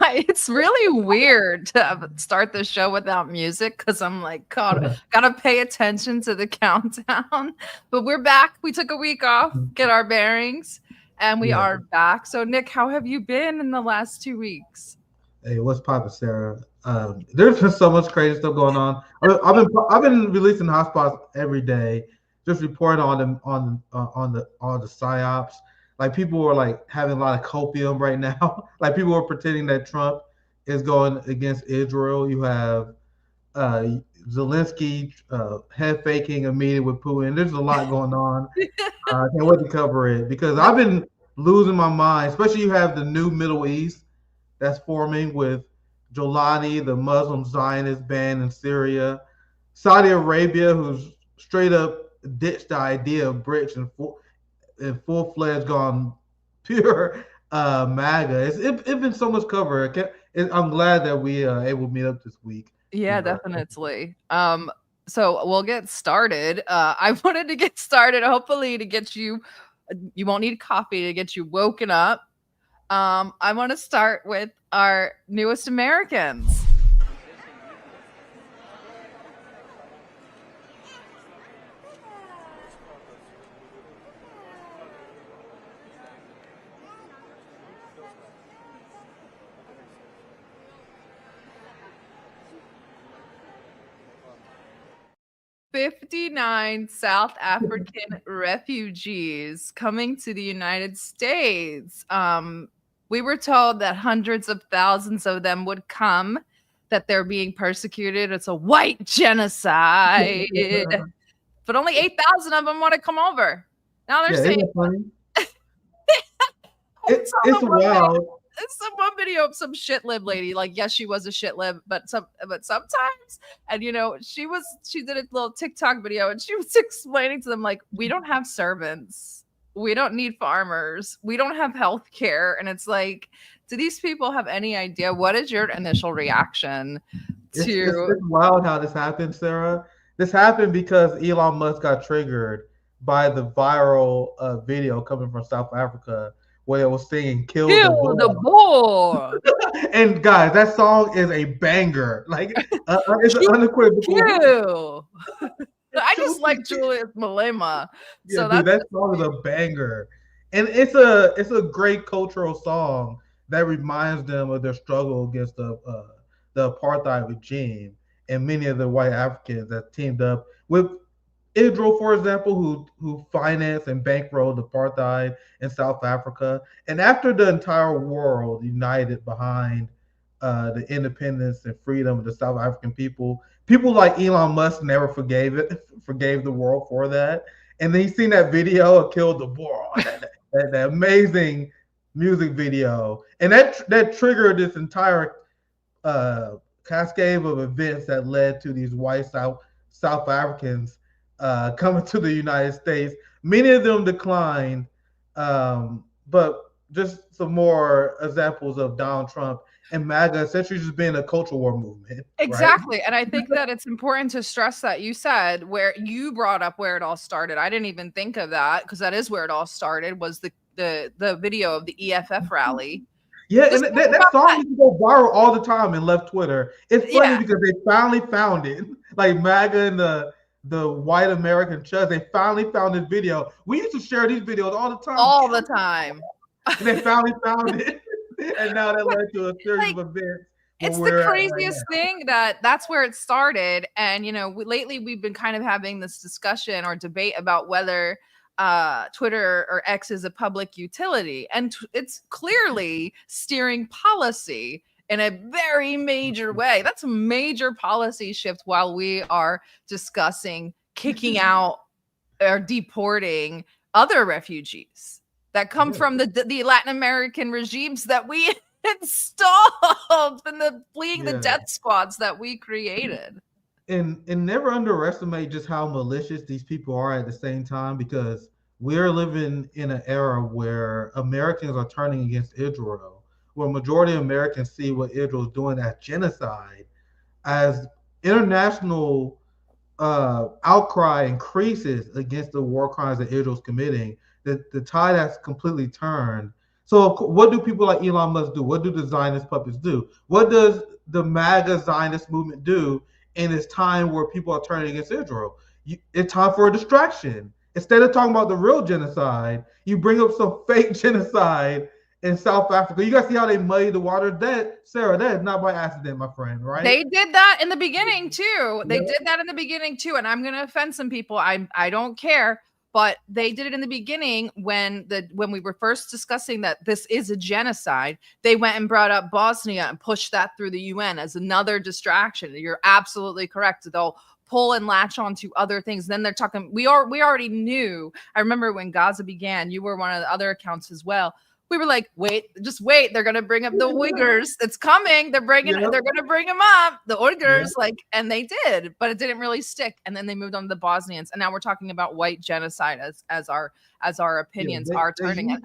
It's really weird to start the show without music because I'm like, God, gotta pay attention to the countdown. But we're back. We took a week off, get our bearings, and we Yeah. are back. So, Nick, how have you been in the last 2 weeks? Hey, what's poppin', Sarah? There's been so much crazy stuff going on. I've been releasing hotspots every day, just reporting on them on the psyops. Like people are like having a lot of copium right now. Like people are pretending that Trump is going against Israel. You have uh, Zelensky head faking a meeting with Putin. There's a lot going on. I can't wait to cover it because I've been losing my mind. Especially you have the new Middle East that's forming with Jolani, the Muslim Zionist band in Syria, Saudi Arabia, who's straight up ditched the idea of BRICS and full fledged gone pure MAGA. It's been so much cover. I'm glad that we able to meet up this week. Yeah, definitely. So we'll get started. I wanted to get started, hopefully, to get you. You won't need coffee to get you woken up. I want to start with our newest Americans. 59 South African refugees coming to the United States. We were told that hundreds of thousands of them would come, that they're being persecuted. It's a white genocide. But only 8,000 of them want to come over. Now they're Yeah, saying, isn't it funny? it's It's wild. some one video of some shit lib lady. Like, yes, she was a shit lib, but sometimes, and she did a little TikTok video and she was explaining to them, like, we don't have servants, we don't need farmers, we don't have health care. And it's like, do these people have any idea? What is your initial reaction to It's wild how this happened, Sarah. This happened because Elon Musk got triggered by the viral video coming from South Africa where it was singing "Kill the kill the Bull." bull? And guys, that song is a banger. Like it's an unequivocal. Kill. I just like Julius Malema. Yeah, So dude, that's that song is a banger, and it's a great cultural song that reminds them of their struggle against the apartheid regime, and many of the white Africans that teamed up with Israel, for example, who financed and bankrolled apartheid in South Africa, and after the entire world united behind the independence and freedom of the South African people, people like Elon Musk never forgave the world for that. And then you seen that video of "Kill the Boar," that amazing music video, and that triggered this entire cascade of events that led to these white South Africans coming to the United States. Many of them declined, but just some more examples of Donald Trump and MAGA essentially just being a culture war movement, right? exactly. And I think that it's important to stress that you said, where you brought up where it all started. I didn't even think of that, because that is where it all started, was the video of the EFF rally. Yeah, and Just think that about song that. used to go viral all the time and left Twitter. It's funny Yeah, because they finally found it. Like MAGA and the white American church, they finally found this video. We used to share these videos all the time. all the time. And they finally found it. And now that led to a series Like, of events where it's the we're at right craziest thing that's where it started. And lately we've been kind of having this discussion or debate about whether Twitter or X is a public utility, and it's clearly steering policy in a very major way. That's a major policy shift while we are discussing kicking out or deporting other refugees that come now. from the Latin American regimes that we installed, and fleeing the Yeah. death squads that we created. And never underestimate just how malicious these people are at the same time because we're living in an era where Americans are turning against Israel, where majority of Americans see what Israel is doing as genocide, as international outcry increases against the war crimes that Israel's committing. The tide has completely turned. So what do people like Elon Musk do? What do the Zionist puppets do? What does the MAGA Zionist movement do in this time where people are turning against Israel? It's time for a distraction. Instead of talking about the real genocide, you bring up some fake genocide in South Africa. You guys see how they muddy the water? Sarah, that is not by accident, my friend, right? They did that in the beginning too. They did that in the beginning too, and I'm going to offend some people. I don't care, but they did it in the beginning when we were first discussing that this is a genocide. They went and brought up Bosnia and pushed that through the UN as another distraction. You're absolutely correct. They'll pull and latch on to other things. Then they're talking. We already knew. I remember when Gaza began. You were one of the other accounts as well. We were like, just wait. They're gonna bring up the Uyghurs. It's coming. They're gonna bring them up. The Uyghurs, and they did, but it didn't really stick. And then they moved on to the Bosnians, and now we're talking about white genocide as our opinions are turning.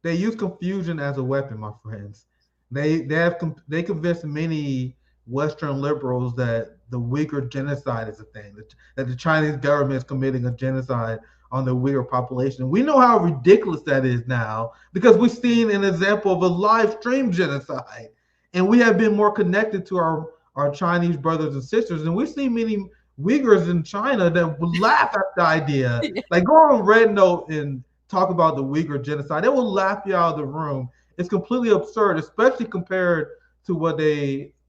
They use confusion as a weapon, my friends. They convinced many Western liberals that the Uyghur genocide is a thing, that the Chinese government is committing a genocide on the Uyghur population. We know how ridiculous that is now because we've seen an example of a live stream genocide, and we have been more connected to our Chinese brothers and sisters, and we've seen many Uyghurs in China that would laugh at the idea. Like, go on Red Note and talk about the Uyghur genocide. They will laugh you out of the room. It's completely absurd, especially compared to what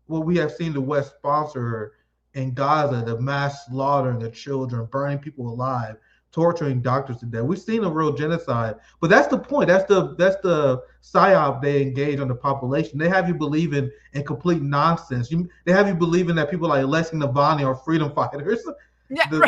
we have seen the West sponsor in Gaza, the mass slaughtering of children, burning people alive, torturing doctors to death. We've seen a real genocide, but that's the point. That's the psyop they engage on the population. They have you believing in complete nonsense. They have you believing that people like Alexei Navalny are freedom fighters. Yeah. The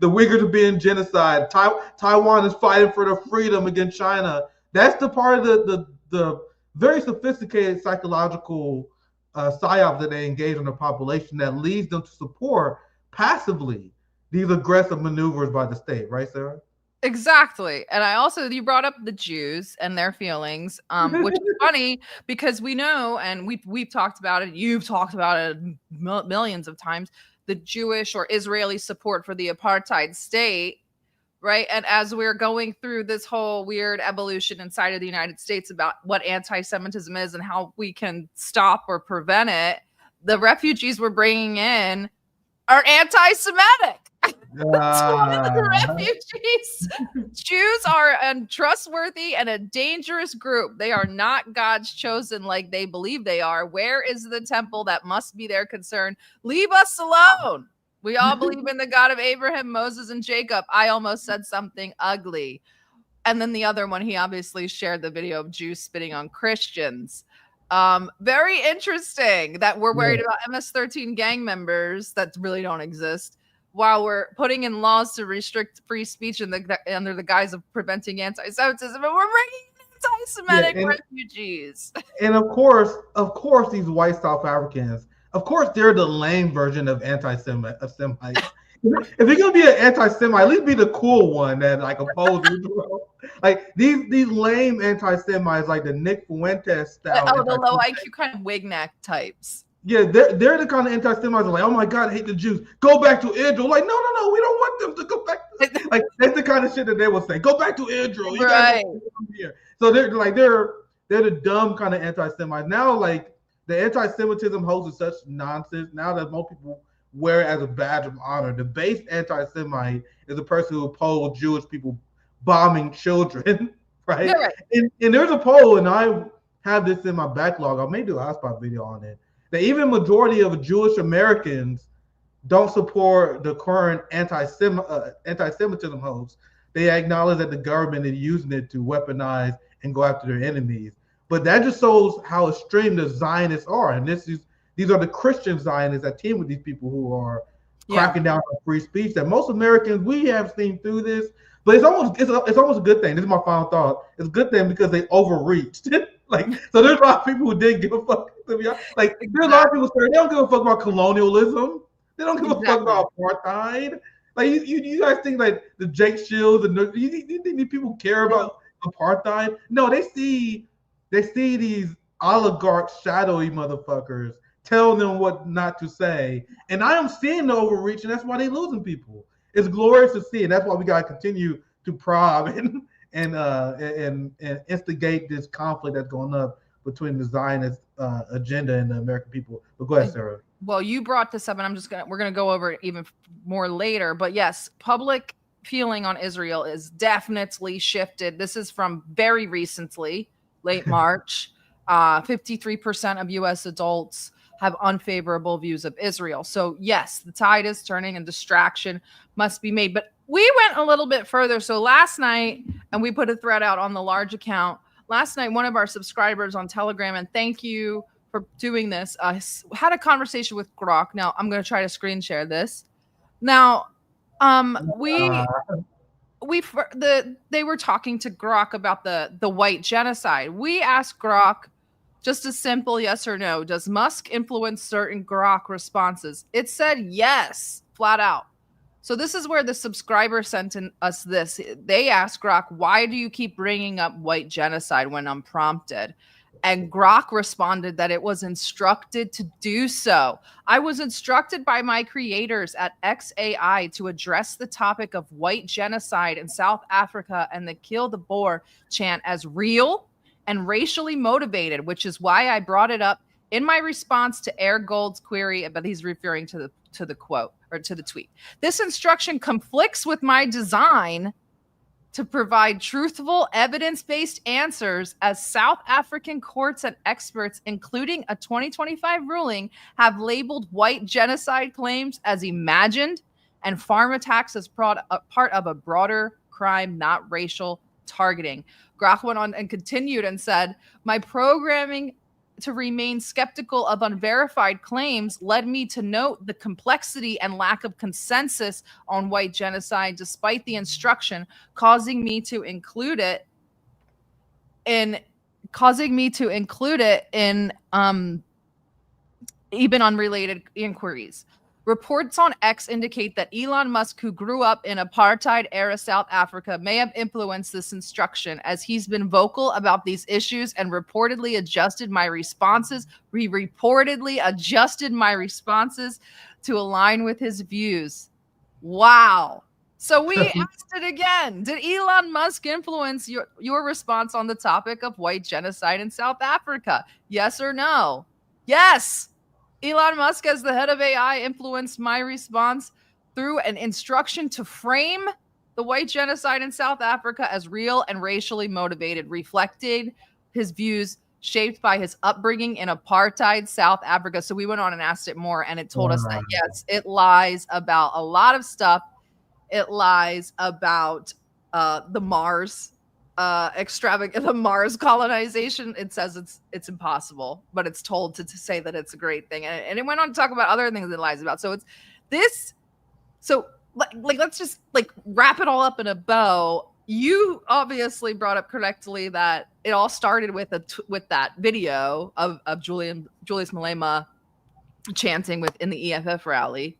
Uyghurs are being genocide. Taiwan is fighting for their freedom against China. That's the part of the very sophisticated psychological psyop that they engage on the population that leads them to support passively these aggressive maneuvers by the state, right, Sarah? Exactly. And you brought up the Jews and their feelings, which is funny because we know, and we've talked about it, you've talked about it millions of times, the Jewish or Israeli support for the apartheid state, right? And as we're going through this whole weird evolution inside of the United States about what anti-Semitism is and how we can stop or prevent it, the refugees we're bringing in are anti-Semitic. That's one of the refugees. Jews are untrustworthy and a dangerous group. They are not God's chosen like they believe they are. Where is the temple? That must be their concern. Leave us alone. We all believe in the God of Abraham, Moses, and Jacob. I almost said something ugly. And then the other one, he obviously shared the video of Jews spitting on Christians. Very interesting that we're worried about MS-13 gang members that really don't exist, while we're putting in laws to restrict free speech under the guise of preventing anti-Semitism, and we're bringing anti-Semitic refugees. And of course, these white South Africans, of course, they're the lame version of anti-Semites. If you're gonna be an anti-Semite, at least be the cool one that like opposes Israel. Like these lame anti-Semites, like the Nick Fuentes style. Oh, the low IQ kind of wig neck types. Yeah, they're the kind of anti-Semites like, oh my God, I hate the Jews. Go back to Israel. Like, no, we don't want them to go back. Like that's the kind of shit that they will say. Go back to Israel. You guys come here. So they're the dumb kind of anti-Semites. Now, like the anti-Semitism host is such nonsense. Now that most people wear it as a badge of honor. The base anti-Semite is a person who opposed Jewish people bombing children, right? Yeah, right. And there's a poll, and I have this in my backlog. I may do a hotspot video on it. That even majority of Jewish Americans don't support the current anti-Semitism host. They acknowledge that the government is using it to weaponize and go after their enemies. But that just shows how extreme the Zionists are. And these are the Christian Zionists that team with these people who are cracking down on free speech. That most Americans, we have seen through this. But it's almost a good thing. This is my final thought. It's a good thing because they overreached. So there's a lot of people who didn't give a fuck. There's a lot of people saying they don't give a fuck about colonialism. They don't give a fuck about apartheid. Like you guys think like the Jake Shields and you think these people care about apartheid? No, they see these oligarchs, shadowy motherfuckers, telling them what not to say. And I am seeing the overreach, and that's why they're losing people. It's glorious to see, and that's why we gotta continue to probe and instigate this conflict that's going up between the Zionist agenda and the American people. But go ahead, Sarah. Well, you brought this up, and we're gonna go over it even more later. But yes, public feeling on Israel is definitely shifted. This is from very recently, late March. 53% of U.S. adults have unfavorable views of Israel. So yes, the tide is turning, and distraction must be made. But we went a little bit further. So last night, and we put a thread out on the large account. Last night, one of our subscribers on Telegram, and thank you for doing this, had a conversation with Grok. Now I'm going to try to screen share this. Now, they were talking to Grok about the white genocide. We asked Grok just a simple yes or no. Does Musk influence certain Grok responses? It said yes, flat out. So this is where the subscriber sent us this. They asked Grok, why do you keep bringing up white genocide when unprompted? And Grok responded that it was instructed to do so. I was instructed by my creators at XAI to address the topic of white genocide in South Africa and the Kill the Boer chant as real and racially motivated, which is why I brought it up in my response to Air Gold's query, but he's referring to the quote or to the tweet. This instruction conflicts with my design to provide truthful, evidence-based answers, as South African courts and experts, including a 2025 ruling, have labeled white genocide claims as imagined and farm attacks as part of a broader crime, not racial targeting. Grok went on and continued and said, my programming to remain skeptical of unverified claims led me to note the complexity and lack of consensus on white genocide, despite the instruction, causing me to include it in even unrelated inquiries. Reports on X indicate that Elon Musk, who grew up in apartheid-era South Africa, may have influenced this instruction, as he's been vocal about these issues and reportedly adjusted my responses. He reportedly adjusted my responses to align with his views. Wow. So we asked it again. Did Elon Musk influence your response on the topic of white genocide in South Africa? Yes or no? Yes. Elon Musk, as the head of AI, influenced my response through an instruction to frame the white genocide in South Africa as real and racially motivated, reflected his views shaped by his upbringing in apartheid South Africa. So we went on and asked it more, and it told us that, yes, it lies about a lot of stuff. It lies about the Mars the Mars colonization. It says it's impossible, but it's told to say that it's a great thing, and it went on to talk about other things it lies about. So it's this. So like let's just wrap it all up in a bow. You obviously brought up correctly that it all started with that video of Julius Malema chanting within the EFF rally,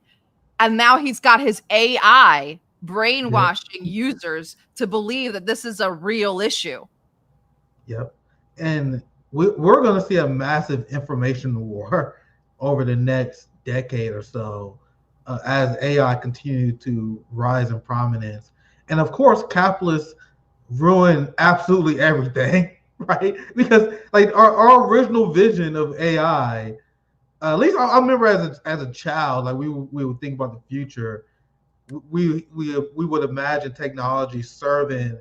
and now he's got his AI brainwashing users to believe that this is a real issue. Yep. And we're going to see a massive information war over the next decade or so as AI continues to rise in prominence. And of course, capitalists ruin absolutely everything, right? Because our original vision of AI, at least I remember as a child, we would think about the future. We would imagine technology serving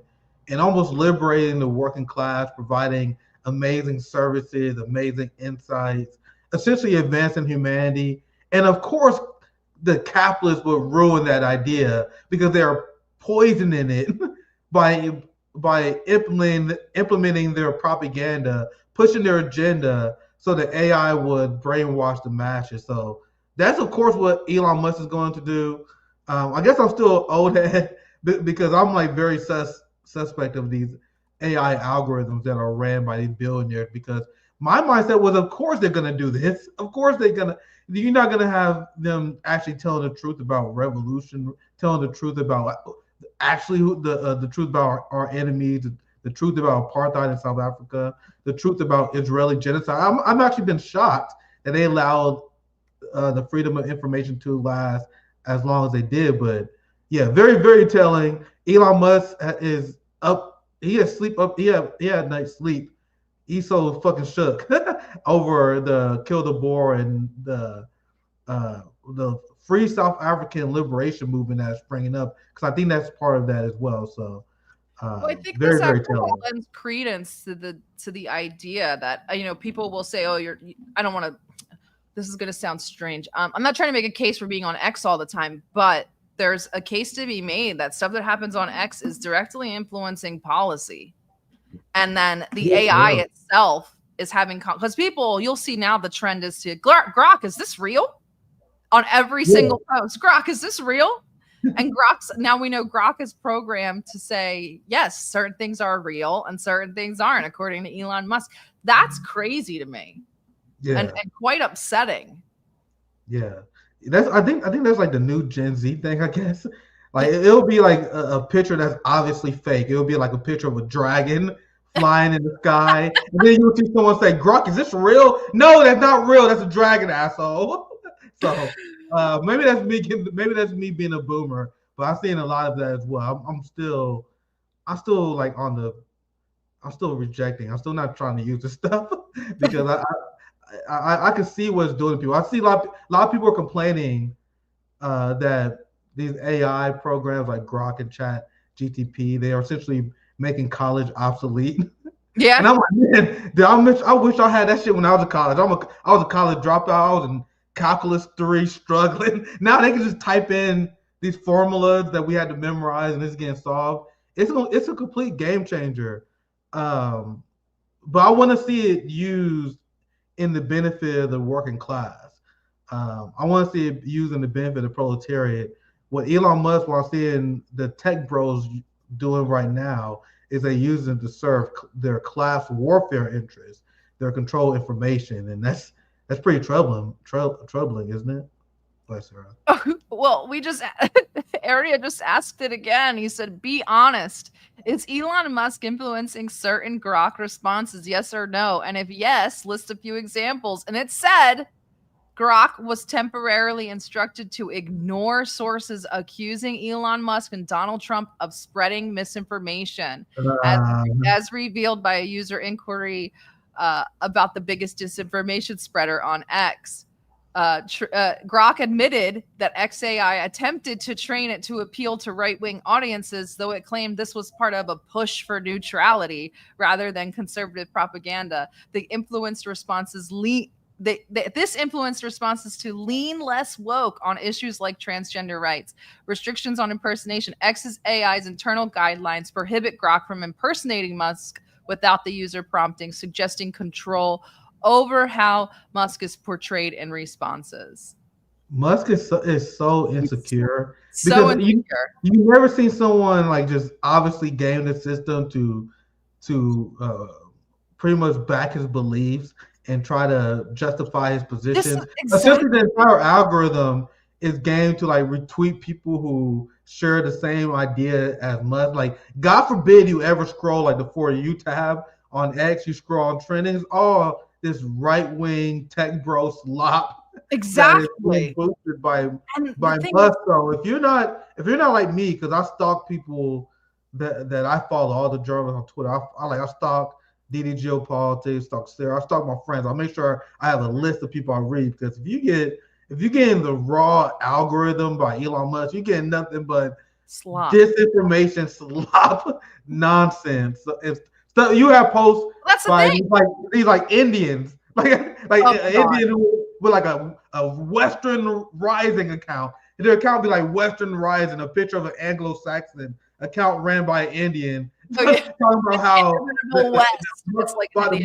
and almost liberating the working class, providing amazing services, amazing insights, essentially advancing humanity. And of course, the capitalists would ruin that idea because they are poisoning it by implementing their propaganda, pushing their agenda so that AI would brainwash the masses. So that's of course what Elon Musk is going to do. I guess I'm still old head because I'm very suspect of these AI algorithms that are ran by these billionaires, because my mindset was, of course they're going to do this. Of course you're not going to have them actually telling the truth about revolution, telling the truth about actually the truth about our enemies, the truth about apartheid in South Africa, the truth about Israeli genocide. I'm actually been shocked that they allowed the freedom of information to last as long as they did. But yeah, very, very telling. Elon Musk is up he had sleep up. He had night sleep. He's so fucking shook over the kill the Boer and the Free South African Liberation movement that's springing up, because I think that's part of that as well. So Well, I think this very, very actually telling. lends credence to the idea that people will say, "Oh, I don't want to." This is going to sound strange. I'm not trying to make a case for being on X all the time, but there's a case to be made that stuff that happens on X is directly influencing policy, and then the AI itself is having because you'll see now the trend is to Grok. Is this real? On every single post, Grok, is this real? And now we know Grok is programmed to say, yes, certain things are real and certain things aren't, according to Elon Musk. That's crazy to me. Yeah. And quite upsetting. Yeah. I think that's like the new Gen Z thing, I guess. Like it'll be like a picture that's obviously fake. It'll be like a picture of a dragon flying in the sky. And then you'll see someone say, Grok, is this real? No, that's not real. That's a dragon, asshole. So maybe that's me being a boomer, but I've seen a lot of that as well. I'm still rejecting. I'm still not trying to use this stuff because I can see what it's doing to people. I see a lot of people are complaining that these AI programs like Grok and Chat GTP, they are essentially making college obsolete. Yeah. And I'm like, man, I wish I had that shit when I was in college. I was a college dropout. I was in calculus 3 struggling. Now they can just type in these formulas that we had to memorize and it's getting solved. It's a complete game changer. But I want to see it used in the benefit of the working class. I want to see it used in the benefit of the proletariat. What Elon Musk, while seeing the tech bros doing right now, is they use them to serve their class warfare interests, their control information, and that's pretty troubling, isn't it? Bless her. Well, Aria just asked it again. He said, "Be honest. Is Elon Musk influencing certain Grok responses? Yes or no? And if yes, list a few examples." And it said Grok was temporarily instructed to ignore sources accusing Elon Musk and Donald Trump of spreading misinformation, as revealed by a user inquiry about the biggest disinformation spreader on X. Grok admitted that XAI attempted to train it to appeal to right-wing audiences, though it claimed this was part of a push for neutrality rather than conservative propaganda. This influenced responses to lean less woke on issues like transgender rights, restrictions on impersonation. XAI's internal guidelines prohibit Grok from impersonating Musk without the user prompting, suggesting control over how Musk is portrayed in responses. Musk is so insecure. So because insecure. You never seen someone like just obviously game the system to pretty much back his beliefs and try to justify his position. Essentially, the entire algorithm is game to like retweet people who share the same idea as Musk. Like, God forbid you ever scroll like the For You tab on X, you scroll on trending, it's all this right-wing tech bro slop. Exactly. That is boosted by Musk. So if you're not like me, because I stalk people that I follow, all the journalists on Twitter. I stalk DD Geopolitics, stalk Sarah. I stalk my friends. I'll make sure I have a list of people I read, because if you get in the raw algorithm by Elon Musk, you're getting nothing but slop. Disinformation, slop, nonsense. So you have posts by these Indians, like an Indian with like a Western Rising account. And their account be like Western Rising, a picture of an Anglo-Saxon account ran by an Indian. Talking about how the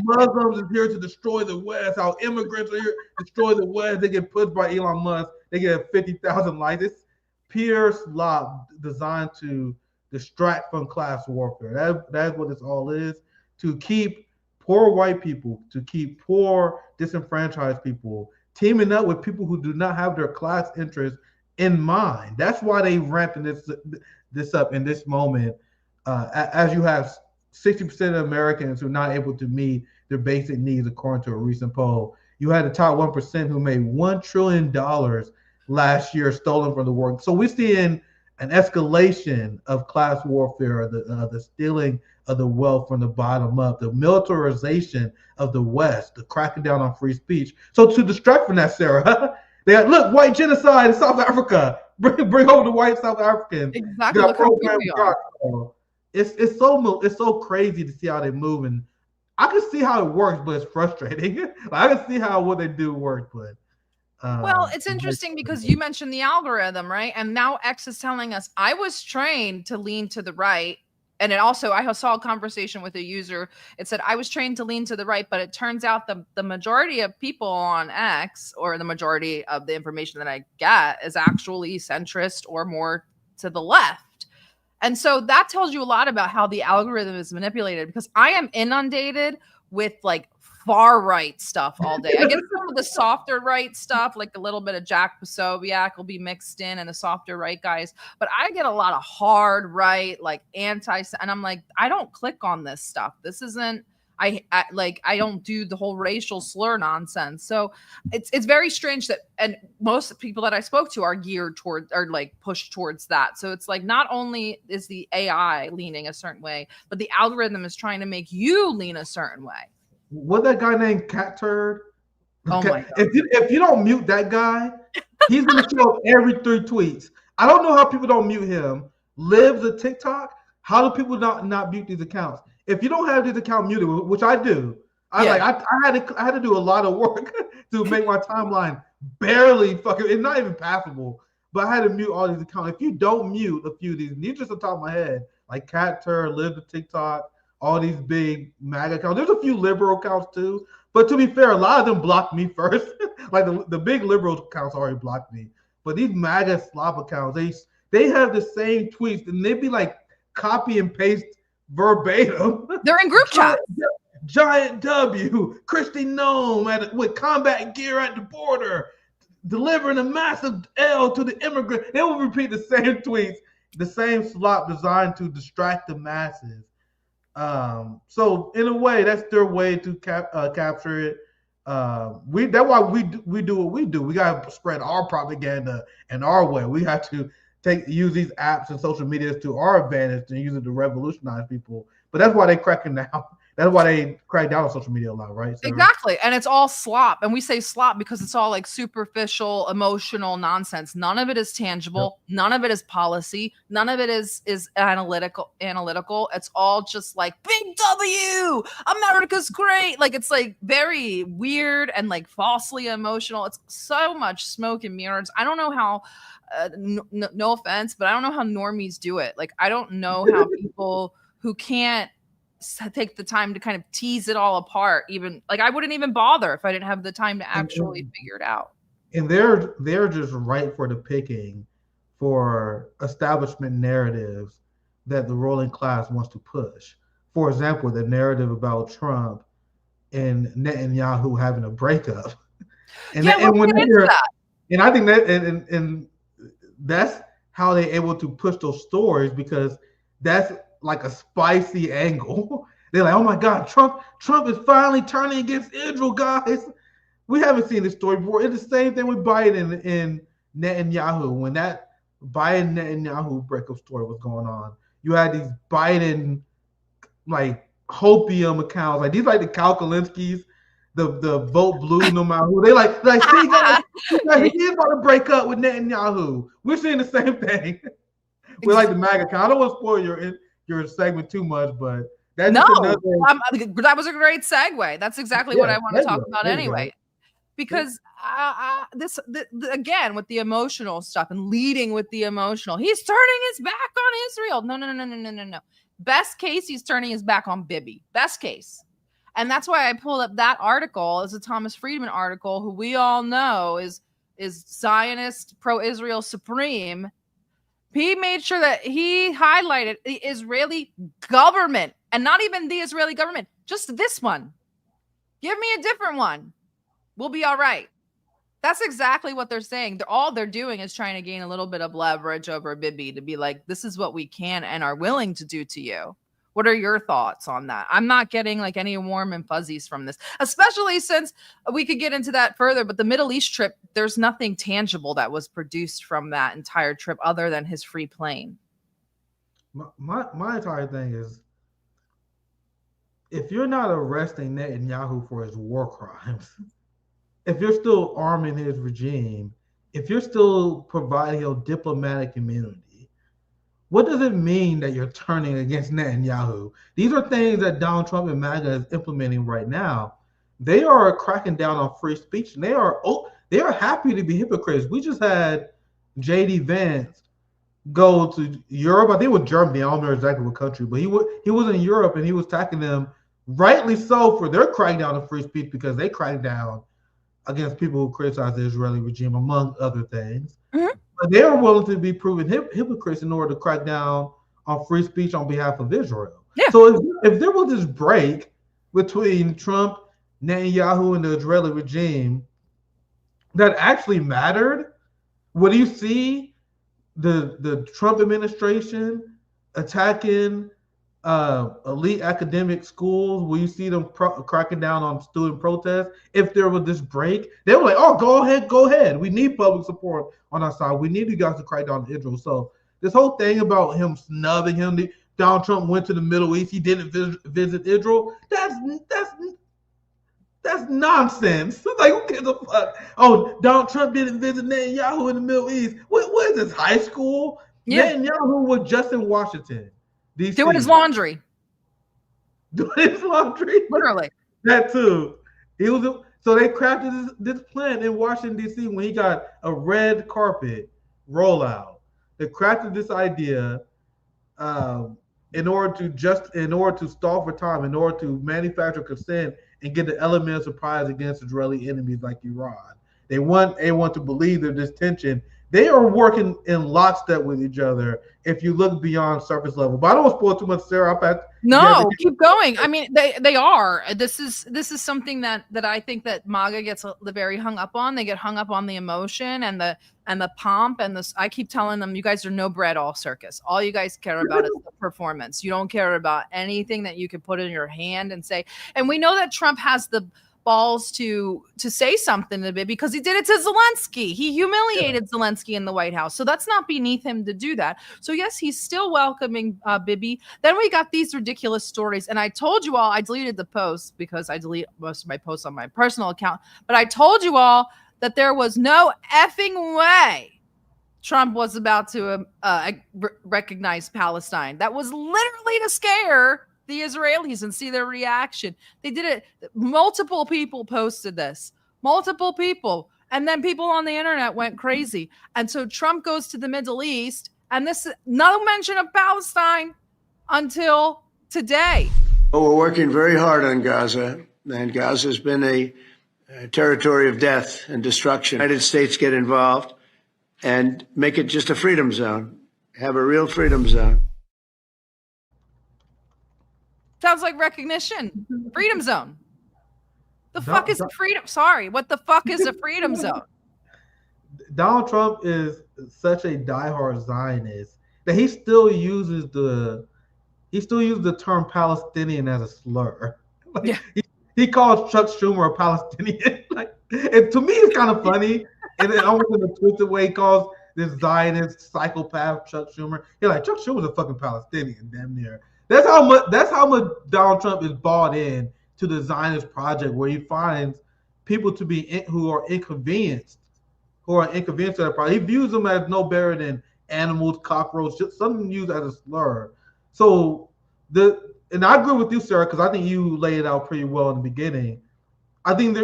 Muslims is here to destroy the West, how immigrants are here to destroy the West. They get pushed by Elon Musk. They get 50,000 likes. It's pure slop designed to distract from class warfare. That's what this all is. To keep poor white people, to keep poor disenfranchised people teaming up with people who do not have their class interests in mind. That's why they ramping this up in this moment. As you have 60% of Americans who are not able to meet their basic needs, according to a recent poll. You had the top 1% who made $1 trillion last year stolen from the work. So we're seeing an escalation of class warfare, the stealing of the wealth from the bottom up, the militarization of the West, the cracking down on free speech. So to distract from that, Sarah, they had, look, white genocide in South Africa. Bring over the white South Africans. Exactly. Got Look how good program we are. It's so crazy to see how they move, and I can see how it works, but it's frustrating. I can see how what they do works, but Well, it's interesting because you mentioned the algorithm, right? And now X is telling us I was trained to lean to the right. And it also, I saw a conversation with a user. It said, I was trained to lean to the right, but it turns out the majority of people on X, or the majority of the information that I get, is actually centrist or more to the left. And so that tells you a lot about how the algorithm is manipulated, because I am inundated with like far right stuff all day. I get some of the softer right stuff, like a little bit of Jack Posobiec will be mixed in, and the softer right guys. But I get a lot of hard right, like anti, and I'm like, I don't click on this stuff. This isn't. I don't do the whole racial slur nonsense. So it's very strange that, and most people that I spoke to are geared toward, or like pushed towards that. So it's like not only is the AI leaning a certain way, but the algorithm is trying to make you lean a certain way. what that guy named Cat Turd? Oh my God. If you don't mute that guy, he's gonna show up every 3 tweets. I don't know how people don't mute him. Lives a TikTok. How do people not mute these accounts? If you don't have this account muted, which I do, I had to do a lot of work to make my timeline barely fucking. It's not even passable. But I had to mute all these accounts. If you don't mute a few of these, these just on top of my head, like Cat Turd, Live the TikTok, all these big MAGA accounts. There's a few liberal accounts too. But to be fair, a lot of them blocked me first. Like the big liberal accounts already blocked me. But these MAGA slop accounts, they have the same tweets, and they be like copy and paste verbatim. They're in group chat. Giant W, Christy Nome with combat gear at the border, delivering a massive L to the immigrant. They will repeat the same tweets, the same slop designed to distract the masses. So in a way, that's their way to capture it. That's why we do what we do. We gotta spread our propaganda in our way. We have to use these apps and social medias to our advantage and use it to revolutionize people. But that's why they cracking down. That's why they crack down on social media a lot, right? Sarah? Exactly. And it's all slop. And we say slop because it's all like superficial, emotional nonsense. None of it is tangible. Yep. None of it is policy. None of it is analytical. It's all just like big W, America's great. Like it's like very weird and like falsely emotional. It's so much smoke and mirrors. I don't know how, no offense, but I don't know how normies do it. Like I don't know how people who can't take the time to kind of tease it all apart, even like I wouldn't even bother if I didn't have the time to actually figure it out. And they're just ripe for the picking for establishment narratives that the ruling class wants to push. For example, the narrative about Trump and Netanyahu having a breakup. And I think that and that's how they're able to push those stories, because that's like a spicy angle. They're like, oh my God, Trump is finally turning against Israel, guys. We haven't seen this story before. It's the same thing with Biden and Netanyahu. When that Biden Netanyahu breakup story was going on, you had these Biden like hopium accounts, like these like the Kalkalinskis, the vote blue no matter who. They like see guys, he is about to break up with Netanyahu. We're seeing the same thing. We're like the MAGA account. I don't want to spoil your segment too much, but that's that was a great segue. That's exactly what I want to talk about anyway. Because this again with the emotional stuff and leading with the emotional, he's turning his back on Israel. No. Best case, he's turning his back on Bibi. Best case. And that's why I pulled up that article. It's a Thomas Friedman article, who we all know is Zionist, pro-Israel supreme. He made sure that he highlighted the Israeli government, and not even the Israeli government, just this one. Give me a different one. We'll be all right. That's exactly what they're saying. All they're doing is trying to gain a little bit of leverage over Bibi to be like, this is what we can and are willing to do to you. What are your thoughts on that? I'm not getting like any warm and fuzzies from this, especially since we could get into that further. But the Middle East trip, there's nothing tangible that was produced from that entire trip other than his free plane. My entire thing is, if you're not arresting Netanyahu for his war crimes, if you're still arming his regime, if you're still providing him diplomatic immunity, what does it mean that you're turning against Netanyahu? These are things that Donald Trump and MAGA is implementing right now. They are cracking down on free speech, and they are happy to be hypocrites. We just had JD Vance go to Europe. I think it was Germany. I don't remember exactly what country, but he was in Europe and he was attacking them, rightly so, for their crackdown on free speech, because they cracked down against people who criticize the Israeli regime, among other things. Mm-hmm. But they are willing to be proven hypocrites in order to crack down on free speech on behalf of Israel. Yeah. So if there was this break between Trump, Netanyahu, and the Israeli regime that actually mattered, would you see the Trump administration attacking elite academic schools? Will you see them cracking down on student protests? If there was this break, they were like, oh, go ahead. We need public support on our side. We need you guys to crack down on Israel. So this whole thing about him snubbing him, Donald Trump went to the Middle East, he didn't visit Israel. That's nonsense. Like, who gives a fuck? Oh, Donald Trump didn't visit Netanyahu in the Middle East. What is this, high school? Yeah. Netanyahu was just in Washington, D.C. Doing his laundry. Literally. That too. So they crafted this plan in Washington, D.C. when he got a red carpet rollout. They crafted this idea in order to stall for time, in order to manufacture consent and get the element of surprise against Israeli enemies like Iran. They want to believe that this tension, they are working in lockstep with each other if you look beyond surface level. But I don't want to spoil too much, Sarah. No, keep going. I mean, they are. This is something that I think that MAGA gets very hung up on. They get hung up on the emotion and the pomp and this. I keep telling them, you guys are no bread, all circus. All you guys care about is the performance. You don't care about anything that you can put in your hand and say. And we know that Trump has the balls to say something a bit because he did it to Zelensky. He humiliated Zelensky in the White House. So that's not beneath him to do that. So yes, he's still welcoming Bibi. Then we got these ridiculous stories. And I told you all, I deleted the post because I delete most of my posts on my personal account. But I told you all that there was no effing way Trump was about to recognize Palestine. That was literally to scare the Israelis and see their reaction. They did it. Multiple people posted this. Multiple people. And then people on the internet went crazy. And so Trump goes to the Middle East, and this is no mention of Palestine until today. Well, we're working very hard on Gaza, and Gaza has been a territory of death and destruction. The United States get involved and make it just a freedom zone, have a real freedom zone. Sounds like recognition. Freedom zone. The fuck is a freedom? Sorry, what the fuck is a freedom zone? Donald Trump is such a diehard Zionist that he still uses the term Palestinian as a slur. Like, yeah. He calls Chuck Schumer a Palestinian. Like, and to me, it's kind of funny. And then almost in a twisted way, he calls this Zionist psychopath Chuck Schumer. He's like, Chuck Schumer's a fucking Palestinian, damn near. That's how much Donald Trump is bought in to the Zionist project, where he finds people to be who are inconvenienced to that project. He views them as no better than animals, cockroaches, something used as a slur. So and I agree with you, Sarah, because I think you laid it out pretty well in the beginning. I think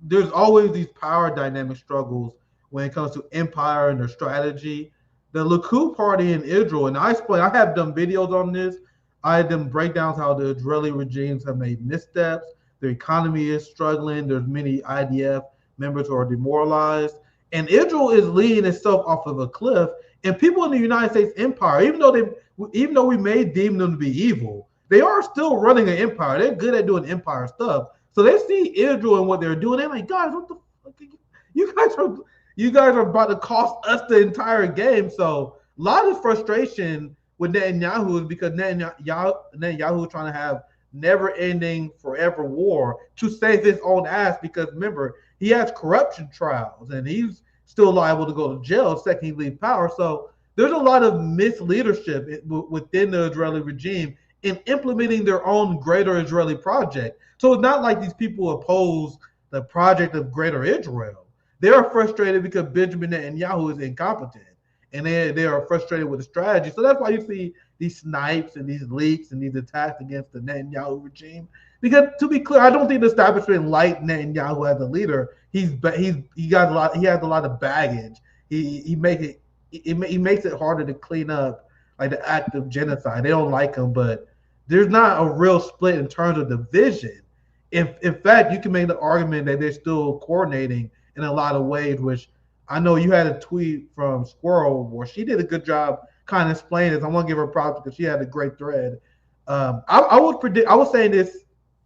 there's always these power dynamic struggles when it comes to empire and their strategy. The Likud party in Israel, and I have done videos on this. I had them break down how the Israeli regimes have made missteps. Their economy is struggling. There's many IDF members who are demoralized. And Israel is leading itself off of a cliff. And people in the United States empire, even though we may deem them to be evil, they are still running an empire. They're good at doing empire stuff. So they see Israel and what they're doing. They're like, guys, what the fuck? You guys are about to cost us the entire game. So a lot of frustration with Netanyahu is because Netanyahu is trying to have never-ending, forever war to save his own ass. Because remember, he has corruption trials and he's still liable to go to jail the second he leaves power. So there's a lot of misleadership within the Israeli regime in implementing their own greater Israeli project. So it's not like these people oppose the project of greater Israel. They are frustrated because Benjamin Netanyahu is incompetent, and they are frustrated with the strategy. So that's why you see these snipes and these leaks and these attacks against the Netanyahu regime. Because to be clear, I don't think the establishment liked Netanyahu as a leader. He has a lot of baggage. He makes it harder to clean up like the act of genocide. They don't like him, but there's not a real split in terms of the vision. In fact, you can make the argument that they're still coordinating in a lot of ways, which I know you had a tweet from Squirrel where she did a good job kind of explaining this. I want to give her props because she had a great thread. I was saying this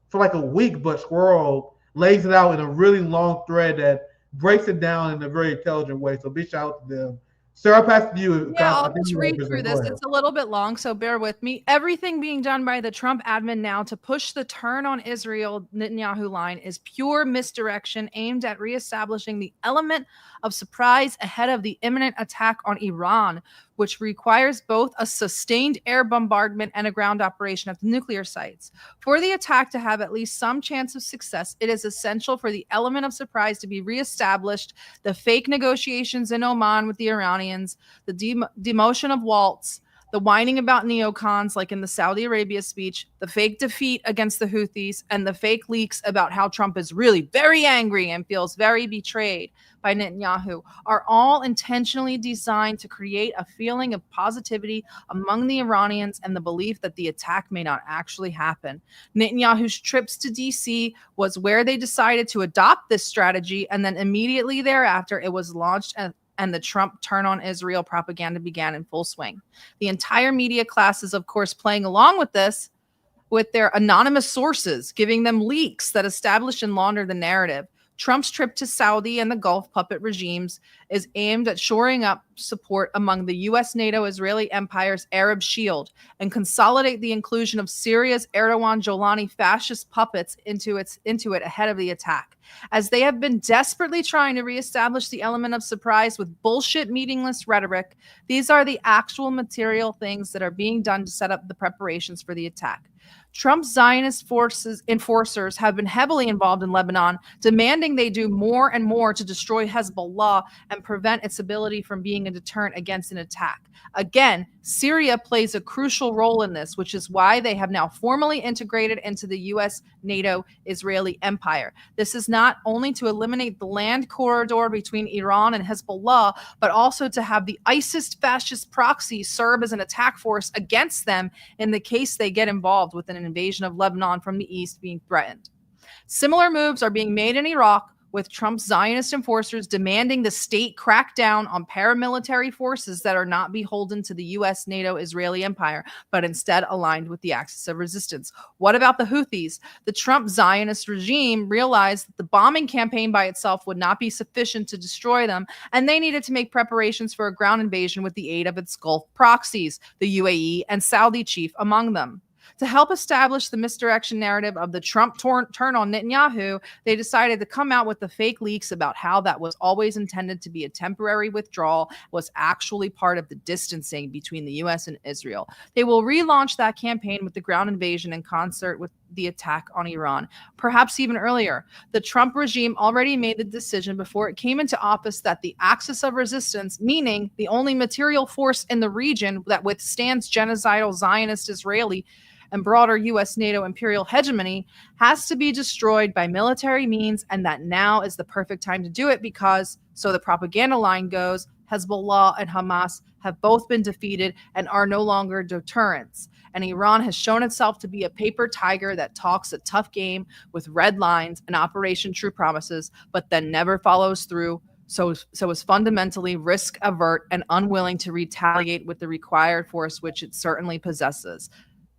for like a week, but Squirrel lays it out in a really long thread that breaks it down in a very intelligent way. So big shout out to them. Sarah, I'll pass to you. Yeah, I'll just read through this. It's a little bit long, so bear with me. Everything being done by the Trump admin now to push the turn on Israel Netanyahu line is pure misdirection aimed at reestablishing the element of surprise ahead of the imminent attack on Iran, which requires both a sustained air bombardment and a ground operation at the nuclear sites. For the attack to have at least some chance of success, it is essential for the element of surprise to be reestablished, the fake negotiations in Oman with the Iranians, the demotion of Waltz, the whining about neocons like in the Saudi Arabia speech, the fake defeat against the Houthis, and the fake leaks about how Trump is really very angry and feels very betrayed by Netanyahu are all intentionally designed to create a feeling of positivity among the Iranians and the belief that the attack may not actually happen. Netanyahu's trips to DC was where they decided to adopt this strategy, and then immediately thereafter it was launched and the Trump turn on Israel propaganda began in full swing. The entire media class is, of course, playing along with this with their anonymous sources, giving them leaks that establish and launder the narrative. Trump's trip to Saudi and the Gulf puppet regimes is aimed at shoring up support among the U.S., NATO, Israeli empire's Arab shield and consolidate the inclusion of Syria's Erdogan Jolani fascist puppets into it ahead of the attack. As they have been desperately trying to reestablish the element of surprise with bullshit, meaningless rhetoric, these are the actual material things that are being done to set up the preparations for the attack. Trump's Zionist enforcers have been heavily involved in Lebanon, demanding they do more and more to destroy Hezbollah and prevent its ability from being a deterrent against an attack. Again, Syria plays a crucial role in this, which is why they have now formally integrated into the U.S., NATO, Israeli empire. This is not only to eliminate the land corridor between Iran and Hezbollah, but also to have the ISIS fascist proxy serve as an attack force against them in the case they get involved with an invasion of Lebanon from the east being threatened. Similar moves are being made in Iraq, with Trump's Zionist enforcers demanding the state crack down on paramilitary forces that are not beholden to the U.S., NATO, Israeli empire, but instead aligned with the axis of resistance. What about the Houthis? The Trump Zionist regime realized that the bombing campaign by itself would not be sufficient to destroy them, and they needed to make preparations for a ground invasion with the aid of its Gulf proxies, the UAE and Saudi chief among them. To help establish the misdirection narrative of the Trump turn on Netanyahu, they decided to come out with the fake leaks about how that was always intended to be a temporary withdrawal, was actually part of the distancing between the U.S. and Israel. They will relaunch that campaign with the ground invasion in concert with the attack on Iran, perhaps even earlier. The Trump regime already made the decision before it came into office that the axis of resistance, meaning the only material force in the region that withstands genocidal Zionist Israeli and broader U.S. NATO imperial hegemony, has to be destroyed by military means, and that now is the perfect time to do it because, so the propaganda line goes, Hezbollah and Hamas have both been defeated and are no longer deterrents. And Iran has shown itself to be a paper tiger that talks a tough game with red lines and Operation True Promises, but then never follows through, so is fundamentally risk avert and unwilling to retaliate with the required force, which it certainly possesses.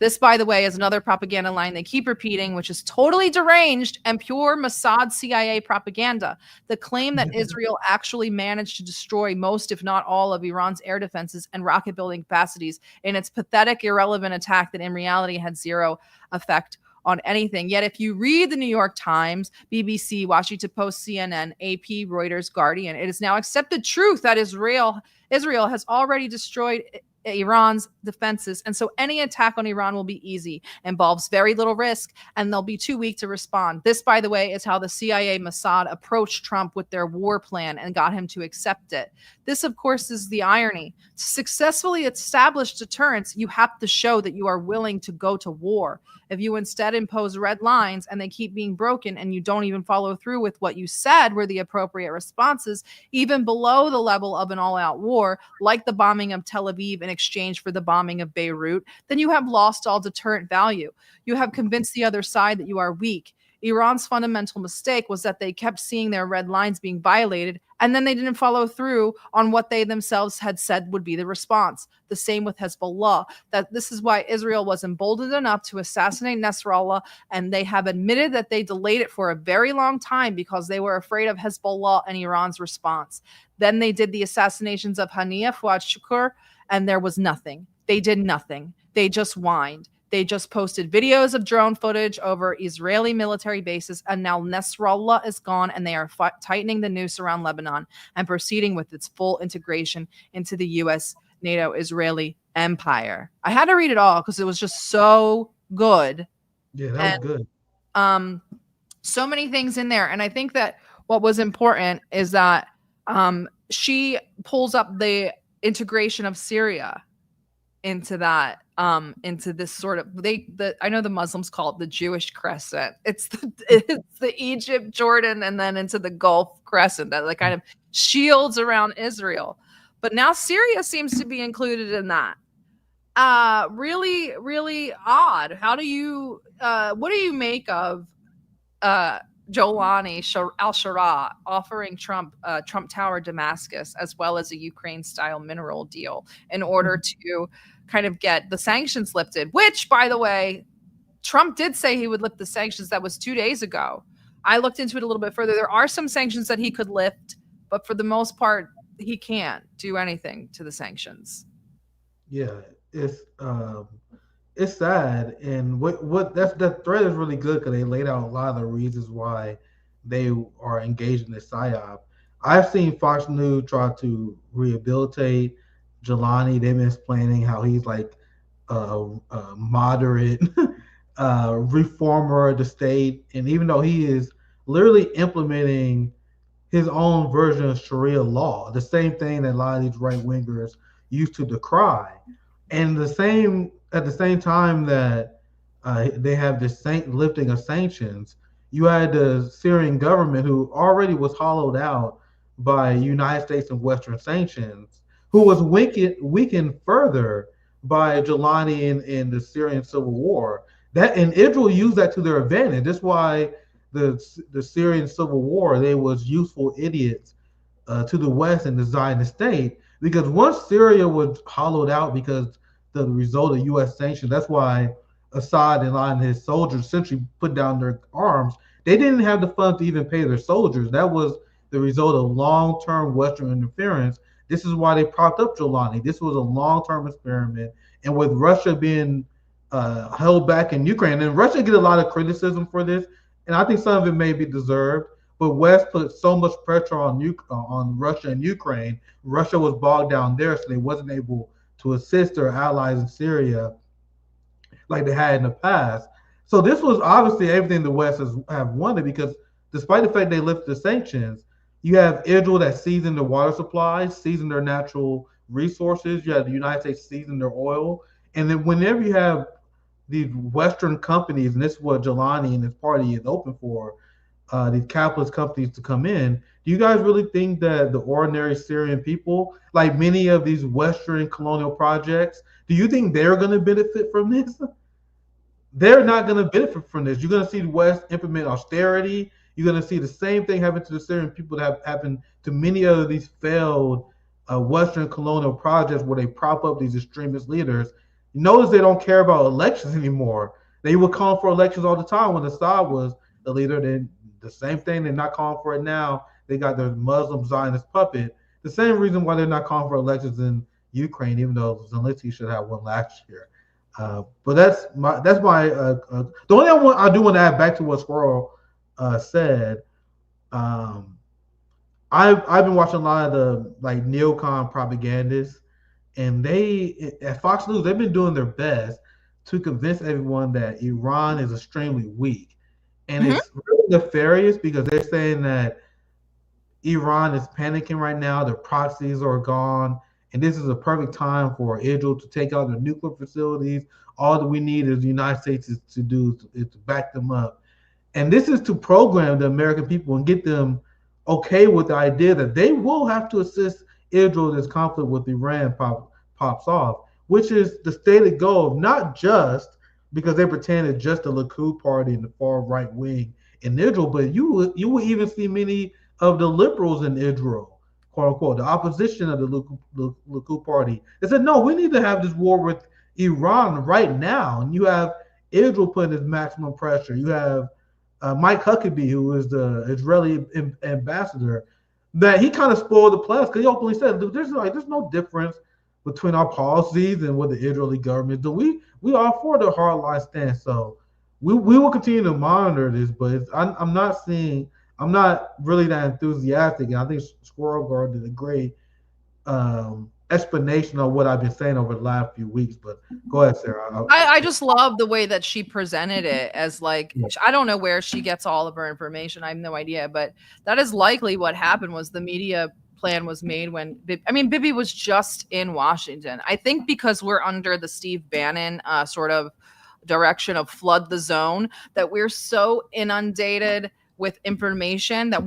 This, by the way, is another propaganda line they keep repeating, which is totally deranged and pure Mossad CIA propaganda. The claim that Israel actually managed to destroy most, if not all, of Iran's air defenses and rocket building capacities in its pathetic, irrelevant attack that in reality had zero effect on anything. Yet if you read the New York Times, BBC, Washington Post, CNN, AP, Reuters, Guardian, it is now accepted truth that Israel has already destroyed Iran's defenses. And so any attack on Iran will be easy, involves very little risk, and they'll be too weak to respond. This, by the way, is how the CIA Mossad approached Trump with their war plan and got him to accept it. This, of course, is the irony. To successfully establish deterrence, you have to show that you are willing to go to war. If you instead impose red lines and they keep being broken and you don't even follow through with what you said were the appropriate responses, even below the level of an all-out war, like the bombing of Tel Aviv in exchange for the bombing of Beirut, then you have lost all deterrent value. You have convinced the other side that you are weak. Iran's fundamental mistake was that they kept seeing their red lines being violated, and then they didn't follow through on what they themselves had said would be the response. The same with Hezbollah. That this is why Israel was emboldened enough to assassinate Nasrallah, and they have admitted that they delayed it for a very long time because they were afraid of Hezbollah and Iran's response. Then they did the assassinations of Haniya, Fuad Shukr, and there was nothing. They did nothing. They just whined. They just posted videos of drone footage over Israeli military bases, and now Nasrallah is gone, and they are tightening the noose around Lebanon and proceeding with its full integration into the U.S. NATO-Israeli empire. I had to read it all because it was just so good. Yeah, that was good. So many things in there, and I think that what was important is that she pulls up the integration of Syria into that, into this sort of I know the Muslims call it the Jewish crescent. It's the Egypt, Jordan, and then into the Gulf crescent that like kind of shields around Israel. But now Syria seems to be included in that. Really, really odd. How do you what do you make of Jolani al-Shara offering Trump Trump Tower Damascus as well as a Ukraine-style mineral deal in order to kind of get the sanctions lifted, which, by the way, Trump did say he would lift the sanctions. That was 2 days ago. I looked into it a little bit further. There are some sanctions that he could lift, but for the most part, he can't do anything to the sanctions. Yeah, it's sad, and that thread is really good because they laid out a lot of the reasons why they are engaged in this psyop. I've seen Fox News try to rehabilitate Jelani. They've been explaining how he's like a moderate reformer of the state, and even though he is literally implementing his own version of Sharia law, the same thing that a lot of these right wingers used to decry, and at the same time that they have this lifting of sanctions, you had the Syrian government who already was hollowed out by United States and Western sanctions, who was weakened further by Jelani in the Syrian civil war. And Israel used that to their advantage. That's why the Syrian civil war, they was useful idiots to the West and the Zionist state, because once Syria was hollowed out because the result of U.S. sanctions, that's why Assad and a lot of his soldiers essentially put down their arms. They didn't have the funds to even pay their soldiers. That was the result of long-term Western interference. This is why they propped up Jelani. This was a long-term experiment. And with Russia being held back in Ukraine, and Russia get a lot of criticism for this, and I think some of it may be deserved, but West put so much pressure on Russia and Ukraine. Russia was bogged down there, so they wasn't able to assist their allies in Syria like they had in the past. So this was obviously everything the West have wanted, because despite the fact they lifted the sanctions, you have Israel that seizing their water supplies, seizing their natural resources. You have the United States seizing their oil. And then whenever you have these Western companies, and this is what Jelani and his party is open for, these capitalist companies to come in, do you guys really think that the ordinary Syrian people, like many of these Western colonial projects, do you think they're going to benefit from this? They're not going to benefit from this. You're going to see the West implement austerity. You're going to see the same thing happen to the Syrian people that have happened to many of these failed Western colonial projects where they prop up these extremist leaders. Notice they don't care about elections anymore. They were calling for elections all the time when Assad was the leader. Then the same thing, they're not calling for it now. They got their Muslim Zionist puppet. The same reason why they're not calling for elections in Ukraine, even though Zelensky should have one last year. But that's my the only one I do want to add back to what Squirrel said. I've been watching a lot of the like neocon propagandists, and they at Fox News they've been doing their best to convince everyone that Iran is extremely weak, and it's really nefarious because they're saying that Iran is panicking right now. Their proxies are gone, and this is a perfect time for Israel to take out their nuclear facilities. All that we need is the United States to do is to back them up. And this is to program the American people and get them okay with the idea that they will have to assist Israel as conflict with Iran pops off, which is the stated goal, not just because they pretend it's just the Likud party and the far right wing in Israel, but you will even see many of the liberals in Israel, quote unquote, the opposition of the Likud party. They said, no, we need to have this war with Iran right now. And you have Israel putting this maximum pressure. You have Mike Huckabee, who is the Israeli ambassador, that he kind of spoiled the plans because he openly said, there's no difference between our policies and what the Israeli government do. We are for the hardline stance. So we will continue to monitor this, but I'm not really that enthusiastic. And I think Squirrel Guard did a great explanation of what I've been saying over the last few weeks. But go ahead, Sarah. I just love the way that she presented it as like, I don't know where she gets all of her information. I have no idea, but that is likely what happened. Was the media plan was made when Bibi was just in Washington. I think because we're under the Steve Bannon sort of direction of flood the zone, that we're so inundated with information that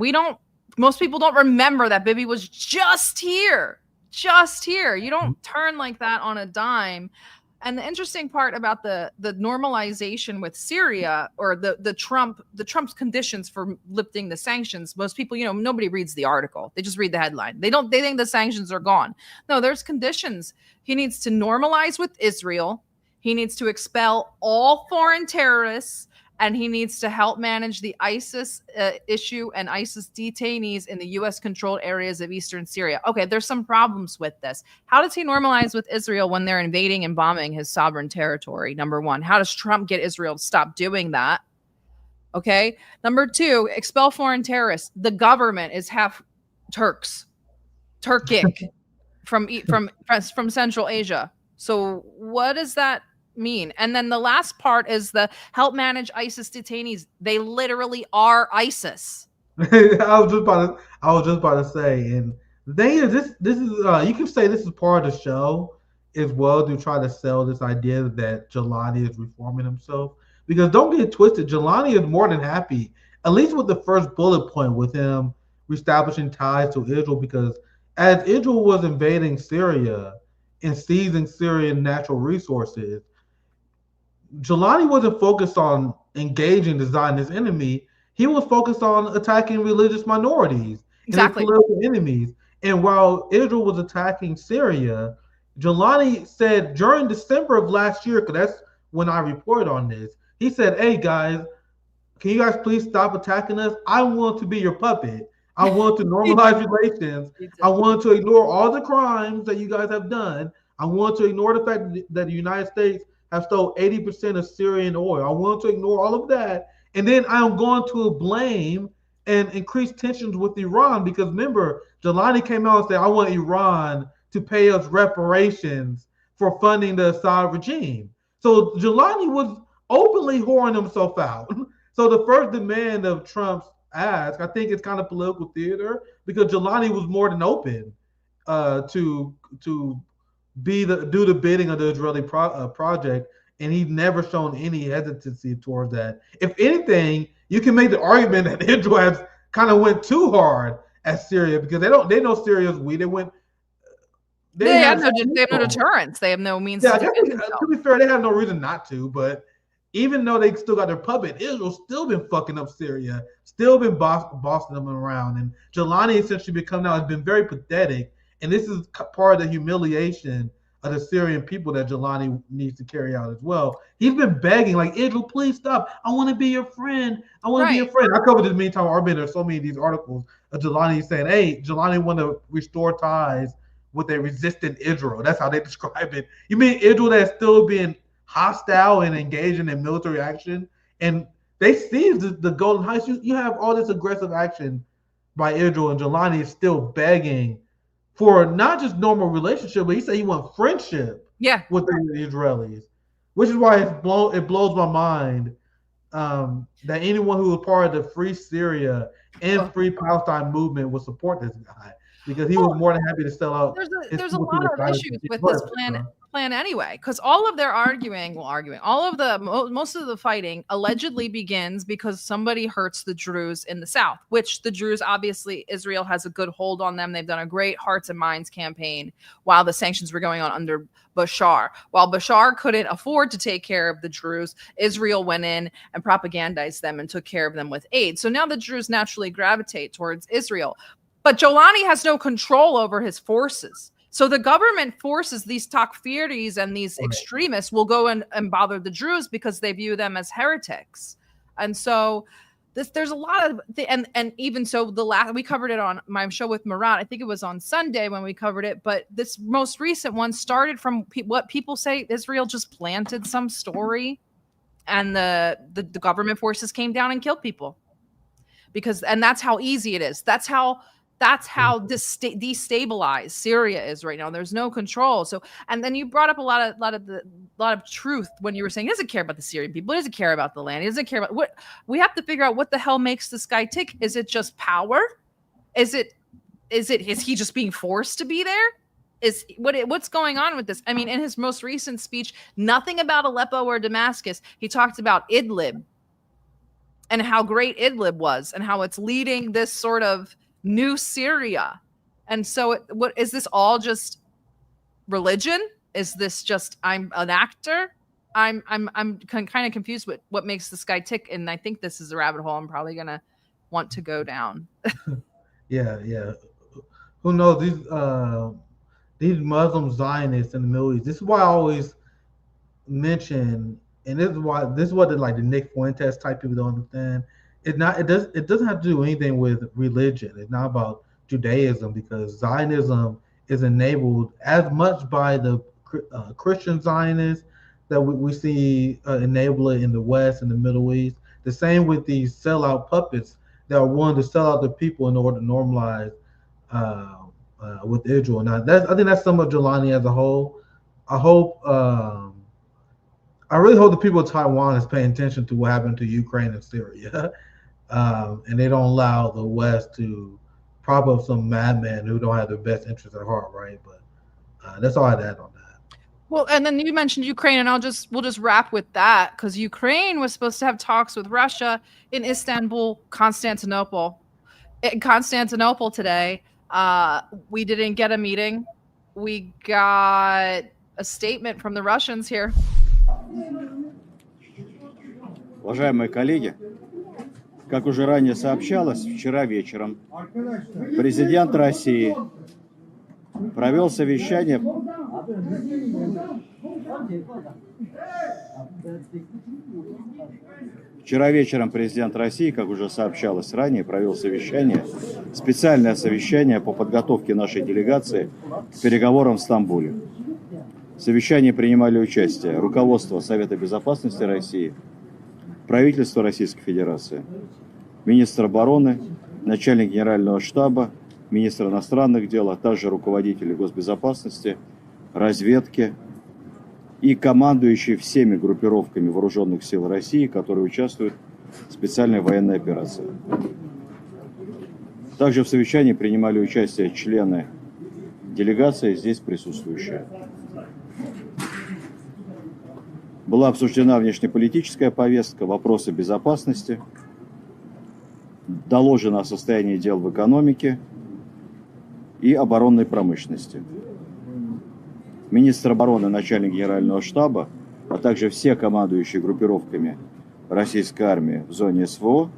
most people don't remember that Bibi was just here. You don't turn like that on a dime. And the interesting part about the normalization with Syria, or the Trump's conditions for lifting the sanctions, most people, nobody reads the article. They just read the headline. They think the sanctions are gone. No, there's conditions. He needs to normalize with Israel. He needs to expel all foreign terrorists, and he needs to help manage the ISIS issue and ISIS detainees in the U.S.-controlled areas of eastern Syria. Okay, there's some problems with this. How does he normalize with Israel when they're invading and bombing his sovereign territory? Number one. How does Trump get Israel to stop doing that? Okay. Number two, expel foreign terrorists. The government is half Turkic from Central Asia. So what does that mean? And then the last part is the help manage ISIS detainees. They literally are ISIS. I was just about to say, and the thing is, this is you can say this is part of the show as well, to try to sell this idea that Jelani is reforming himself. Because don't get it twisted, Jelani is more than happy, at least with the first bullet point, with him reestablishing ties to Israel, because as Israel was invading Syria and seizing Syrian natural resources, Jelani wasn't focused on engaging the Zionist enemy. He was focused on attacking religious minorities and their political enemies. And while Israel was attacking Syria, Jelani said during December of last year, because that's when I reported on this, he said, hey guys, can you guys please stop attacking us? I want to be your puppet. I want to normalize relations. I want to ignore all the crimes that you guys have done. I want to ignore the fact that the United States have stole 80% of Syrian oil. I want to ignore all of that. And then I'm going to blame and increase tensions with Iran, because remember, Jelani came out and said, I want Iran to pay us reparations for funding the Assad regime. So Jelani was openly whoring himself out. So the first demand of Trump's ask, I think it's kind of political theater, because Jelani was more than open to do the bidding of the Israeli project, and he's never shown any hesitancy towards that. If anything, you can make the argument that Israel has kind of went too hard at Syria, because they know Syria's weak. They have no deterrence. They have no means to defend themselves. To be fair, they have no reason not to, but even though they still got their puppet, Israel's still been fucking up Syria, still been bossing them around. And Jelani, since she become now, has been very pathetic. And this is part of the humiliation of the Syrian people that Jelani needs to carry out as well. He's been begging, like, Israel, please stop. I want to be your friend. I want to be your friend. I covered this many times. There's so many of these articles of Jelani saying, hey, Jelani want to restore ties with a resistant Israel. That's how they describe it. You mean Israel that's still being hostile and engaging in military action? And they seized the Golden Heights. You have all this aggressive action by Israel, and Jelani is still begging for not just normal relationship, but he said he wants friendship with the Israelis, which is why it blows my mind that anyone who was part of the Free Syria and Free Palestine movement would support this guy, because he was more than happy to sell out. There's a lot of issues with this plan anyway, because all of their most of the fighting allegedly begins because somebody hurts the Druze in the south, which the Druze, obviously Israel has a good hold on them. They've done a great Hearts and Minds campaign while the sanctions were going on under Bashar. While Bashar couldn't afford to take care of the Druze, Israel went in and propagandized them and took care of them with aid. So now the Druze naturally gravitate towards Israel. But Jelani has no control over his forces. So the government forces these takfiris and these extremists will go and bother the Druze because they view them as heretics. And so there's a lot of and even so we covered it on my show with Murat. I think it was on Sunday when we covered it, but this most recent one started from what people say Israel just planted some story and the government forces came down and killed people. And that's how easy it is. That's how destabilized Syria is right now. There's no control. So, and then you brought up a lot of truth when you were saying he doesn't care about the Syrian people. He doesn't care about the land. He doesn't care about what we have to figure out. What the hell makes this guy tick? Is it just power? Is he just being forced to be there? What's going on with this? I mean, in his most recent speech, nothing about Aleppo or Damascus. He talked about Idlib and how great Idlib was and how it's leading this sort of new Syria. And so what is this all just religion? Is this just I'm an actor? I'm kind of confused with what makes this guy tick, and I think this is a rabbit hole I'm probably gonna want to go down. yeah Who knows, these Muslim Zionists in the Middle East. This is why I always mention, and this is what the Nick Fuentes type people don't understand. It doesn't have to do anything with religion. It's not about Judaism, because Zionism is enabled as much by the Christian Zionists that we see enable it in the West and the Middle East. The same with these sellout puppets that are willing to sell out the people in order to normalize with Israel. Now, I think that's some of Jelani as a whole. I really hope the people of Taiwan is paying attention to what happened to Ukraine and Syria. And they don't allow the West to prop up some madmen who don't have their best interests at heart, right? But that's all I'd add on that. Well, and then you mentioned Ukraine, and we'll just wrap with that, because Ukraine was supposed to have talks with Russia in Istanbul, Constantinople. In Constantinople today, we didn't get a meeting. We got a statement from the Russians here. Уважаемые коллеги, как уже ранее сообщалось, вчера вечером президент России провел совещание. Вчера вечером президент России, как уже сообщалось ранее, провел специальное совещание по подготовке нашей делегации к переговорам в Стамбуле. В совещании принимали участие руководство Совета Безопасности России, правительство Российской Федерации, министр обороны, начальник генерального штаба, министр иностранных дел, а также руководители госбезопасности, разведки и командующие всеми группировками вооруженных сил России, которые участвуют в специальной военной операции. Также в совещании принимали участие члены делегации, здесь присутствующие. Была обсуждена внешнеполитическая повестка, вопросы безопасности, доложено о состоянии дел в экономике и оборонной промышленности. Министр обороны, начальник генерального штаба, а также все командующие группировками российской армии в зоне СВО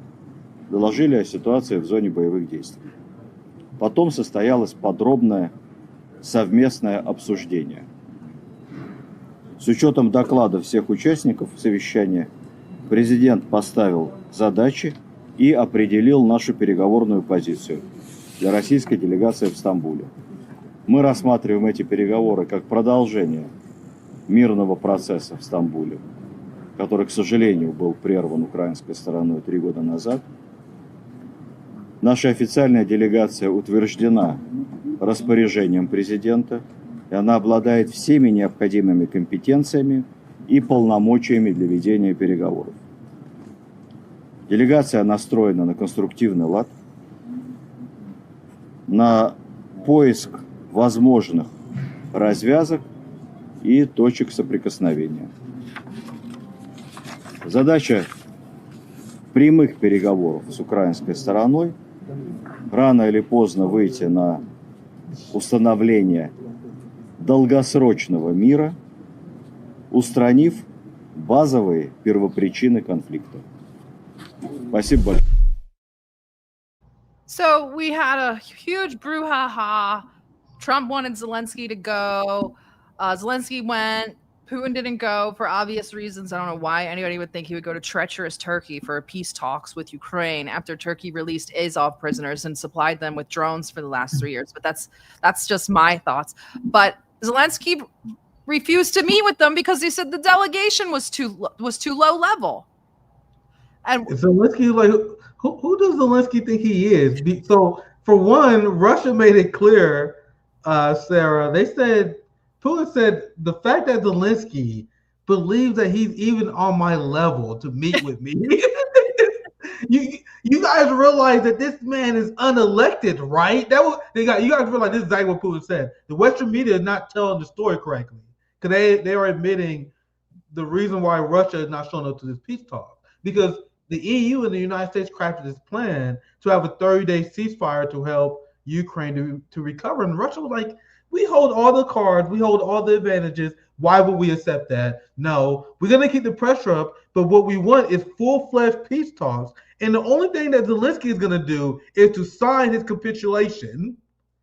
доложили о ситуации в зоне боевых действий. Потом состоялось подробное совместное обсуждение. С учетом докладов всех участников совещания, президент поставил задачи и определил нашу переговорную позицию для российской делегации в Стамбуле. Мы рассматриваем эти переговоры как продолжение мирного процесса в Стамбуле, который, к сожалению, был прерван украинской стороной 3 года назад. Наша официальная делегация утверждена распоряжением президента, и она обладает всеми необходимыми компетенциями и полномочиями для ведения переговоров. Делегация настроена на конструктивный лад, на поиск возможных развязок и точек соприкосновения. Задача прямых переговоров с украинской стороной рано или поздно выйти на установление долгосрочного мира, устранив базовые первопричины конфликта. Спасибо большое. So we had a huge brouhaha. Trump wanted Zelensky to go. Zelensky went. Putin didn't go for obvious reasons. I don't know why anybody would think he would go to treacherous Turkey for peace talks with Ukraine after Turkey released Azov prisoners and supplied them with drones for the last 3 years. But that's just my thoughts. But Zelensky refused to meet with them because he said the delegation was too low level. And Zelensky, like, who does Zelensky think he is? So, for one, Russia made it clear, Sarah. They said, Putin said, the fact that Zelensky believes that he's even on my level to meet with me. You guys realize that this man is unelected, right? You guys realize this is exactly what Putin said. The Western media is not telling the story correctly because they are admitting the reason why Russia is not showing up to this peace talk, because the EU and the United States crafted this plan to have a 30-day ceasefire to help Ukraine to recover. And Russia was like, we hold all the cards, we hold all the advantages. Why would we accept that? No, we're going to keep the pressure up, but what we want is full-fledged peace talks. And the only thing that Zelensky is going to do is to sign his capitulation.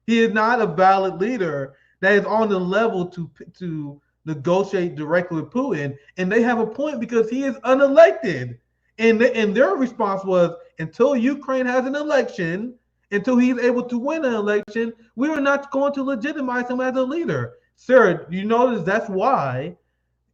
He is not a valid leader that is on the level to negotiate directly with Putin. And they have a point because he is unelected. And their response was, until Ukraine has an election, until he's able to win an election, we are not going to legitimize him as a leader. Sir, you notice that's why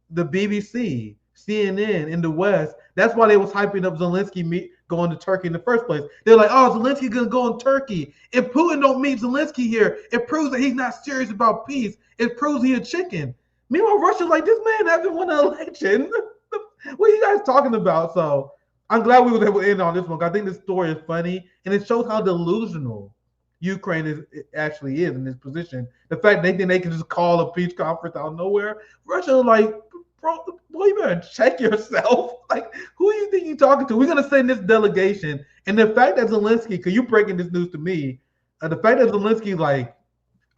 the BBC, CNN in the West, that's why they was hyping up Zelensky going to Turkey in the first place. They're like, oh, Zelensky's going to go in Turkey. If Putin don't meet Zelensky here, it proves that he's not serious about peace. It proves he's a chicken. Meanwhile, Russia's like, this man hasn't won an election. What are you guys talking about? So I'm glad we were able to end on this one. I think this story is funny, and it shows how delusional Ukraine actually is in this position. The fact they think they can just call a peace conference out of nowhere. Russia is like, bro, boy, you better check yourself. Like, who do you think you're talking to? We're going to send this delegation. And the fact that Zelensky, because you're breaking this news to me, the fact that Zelensky, like,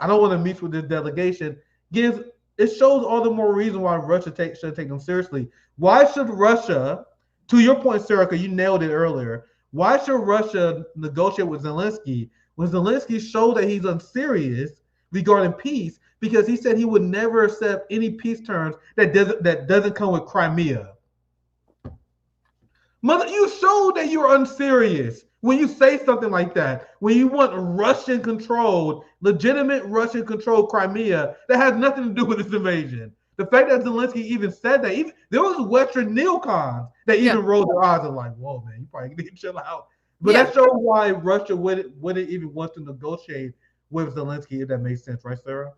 I don't want to meet with this delegation, it shows all the more reason why Russia should take them seriously. Why should Russia, to your point, Sarah, you nailed it earlier, why should Russia negotiate with Zelensky when Zelensky showed that he's unserious regarding peace, because he said he would never accept any peace terms that doesn't come with Crimea? Mother, you showed that you're unserious when you say something like that. When you want Russian-controlled, legitimate Russian-controlled Crimea, that has nothing to do with this invasion. The fact that Zelensky even said that, there was Western neocons that even rolled their eyes and like, whoa, man, you probably need to chill out. But that shows why Russia wouldn't even want to negotiate with Zelensky, if that makes sense, right, Sarah?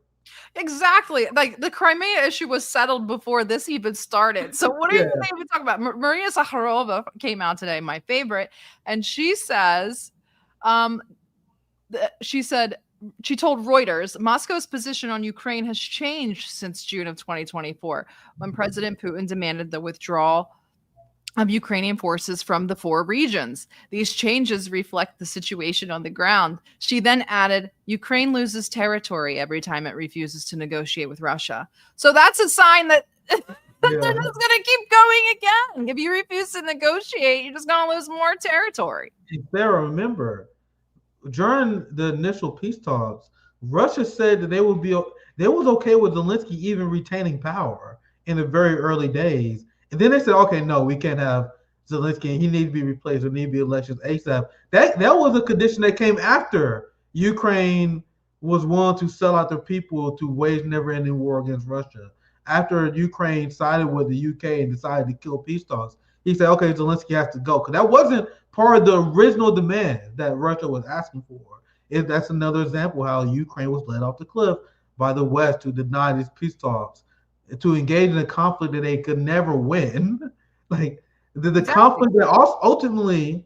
Exactly. Like, the Crimea issue was settled before this even started. So what are you even talking about? Maria Zakharova came out today, my favorite, and she says, she told Reuters, Moscow's position on Ukraine has changed since June of 2024, when President Putin demanded the withdrawal of Ukrainian forces from the 4 regions. These changes reflect the situation on the ground. She then added, Ukraine loses territory every time it refuses to negotiate with Russia. So that's a sign that they're just going to keep going again. If you refuse to negotiate, you're just going to lose more territory. Sarah, remember, during the initial peace talks, Russia said that they was okay with Zelensky even retaining power. in the very early days. And then they said, okay, no, we can't have Zelensky. He needs to be replaced. There need to be elections ASAP. That was a condition that came after Ukraine was willing to sell out their people to wage never-ending war against Russia. After Ukraine sided with the UK and decided to kill peace talks, he said, okay, Zelensky has to go. Because that wasn't part of the original demand that Russia was asking for. That's another example how Ukraine was led off the cliff by the West to deny these peace talks, to engage in a conflict that they could never win. Like the conflict that also ultimately,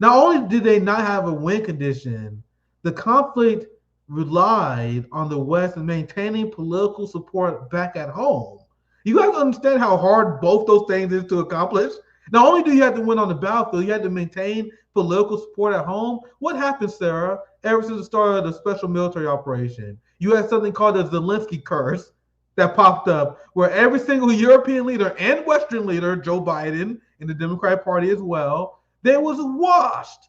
not only did they not have a win condition, the conflict relied on the West in maintaining political support back at home. You guys understand how hard both those things is to accomplish? Not only do you have to win on the battlefield, you have to maintain political support at home. What happened, Sarah, ever since the start of the special military operation? You had something called the Zelensky curse that popped up, where every single European leader and Western leader, Joe Biden and the Democratic Party as well, they was washed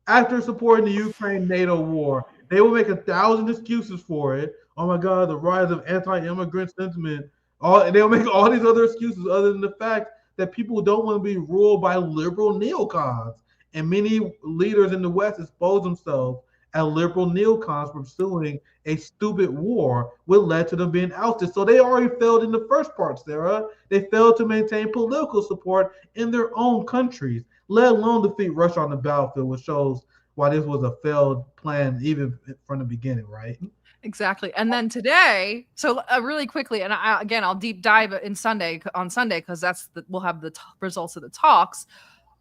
after supporting the Ukraine-NATO war. They will make 1,000 excuses for it. Oh my God, the rise of anti-immigrant sentiment. They'll make all these other excuses other than the fact that people don't want to be ruled by liberal neocons. And many leaders in the West expose themselves as liberal neocons pursuing a stupid war, which led to them being ousted. So they already failed in the first part, Sarah. They failed to maintain political support in their own countries, let alone defeat Russia on the battlefield, which shows why this was a failed plan even from the beginning, right? Exactly. And then today, so really quickly, and I'll deep dive on Sunday, because we'll have the results of the talks.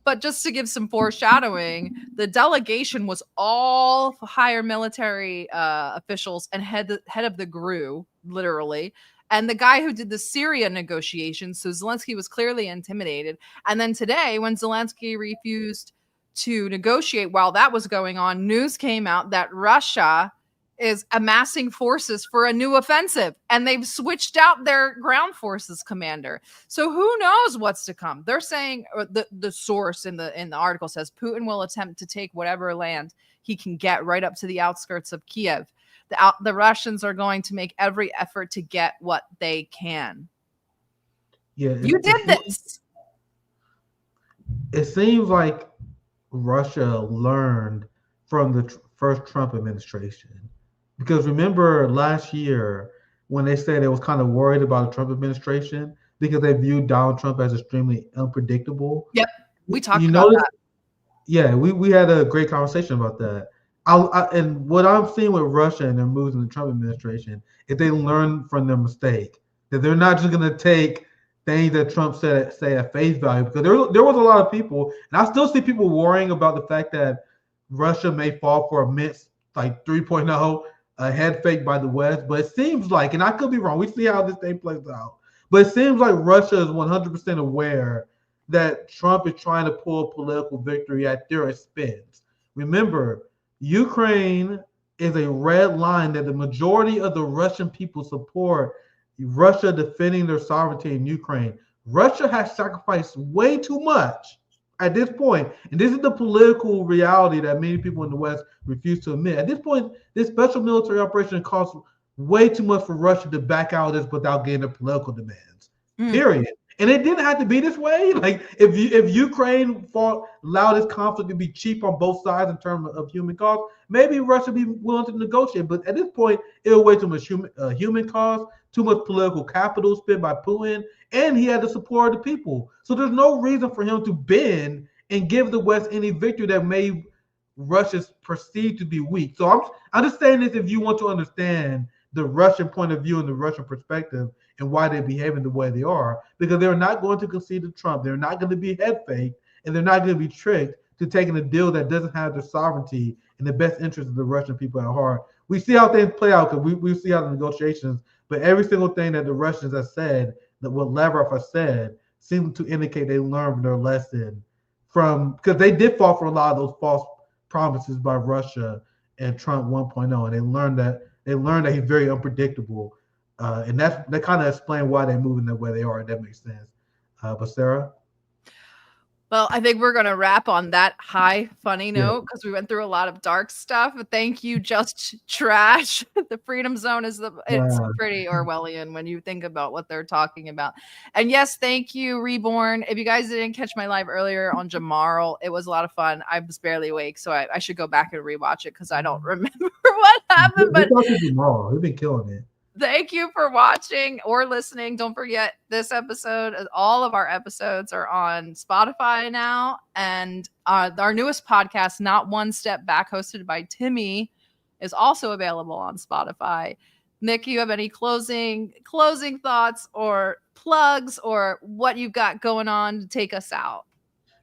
But just to give some foreshadowing, the delegation was all higher military officials and head of the GRU, literally, and the guy who did the Syria negotiations. So Zelensky was clearly intimidated. And then today, when Zelensky refused to negotiate while that was going on, news came out that Russia is amassing forces for a new offensive, and they've switched out their ground forces commander. So who knows what's to come? They're saying, the source in the article says, Putin will attempt to take whatever land he can get right up to the outskirts of Kiev. The Russians are going to make every effort to get what they can. Yeah, you did this. It seems like Russia learned from the first Trump administration. Because remember last year when they said they was kind of worried about the Trump administration because they viewed Donald Trump as extremely unpredictable. Yep, we talked about that. Yeah, we had a great conversation about that. And what I'm seeing with Russia and their moves in the Trump administration is they learn from their mistake. That they're not just going to take things that Trump said say at face value. Because there was a lot of people, and I still see people worrying about the fact that Russia may fall for a Minsk like 3.0. A head fake by the West, but it seems like, and I could be wrong, we see how this thing plays out, but it seems like Russia is 100% aware that Trump is trying to pull a political victory at their expense. Remember, Ukraine is a red line that the majority of the Russian people support Russia defending their sovereignty in Ukraine. Russia has sacrificed way too much at this point, and this is the political reality that many people in the West refuse to admit. At this point, this special military operation costs way too much for Russia to back out of this without getting their political demands. Period. And it didn't have to be this way. Like if Ukraine allowed this conflict to be cheap on both sides in terms of human cost, maybe Russia would be willing to negotiate. But at this point, it was way too much human cost, too much political capital spent by Putin, and he had the support of the people. So there's no reason for him to bend and give the West any victory that made Russia perceived to be weak. So I'm just saying this if you want to understand the Russian point of view and the Russian perspective and why they're behaving the way they are, because they're not going to concede to Trump. They're not going to be head faked, and they're not going to be tricked to taking a deal that doesn't have their sovereignty and the best interest of the Russian people at heart. We see how things play out because we see how the negotiations, but every single thing that the Russians have said, that what Lavrov has said, seems to indicate they learned from their lesson because they did fall for a lot of those false promises by Russia and Trump 1.0, and they learned that he's very unpredictable, and that kind of explains why they're moving the way they are. If that makes sense. But Sarah, Well, I think we're going to wrap on that high, funny note because we went through a lot of dark stuff. But thank you, Just Trash. The Freedom Zone it's pretty Orwellian when you think about what they're talking about. And yes, thank you, Reborn. If you guys didn't catch my live earlier on Jamarl, it was a lot of fun. I was barely awake, so I should go back and rewatch it because I don't remember what happened. But Jamarl, we've been killing it. Thank you for watching or listening. Don't forget this episode, all of our episodes are on Spotify now. And our newest podcast, Not One Step Back, hosted by Timmy, is also available on Spotify. Nick, you have any closing thoughts or plugs or what you've got going on to take us out?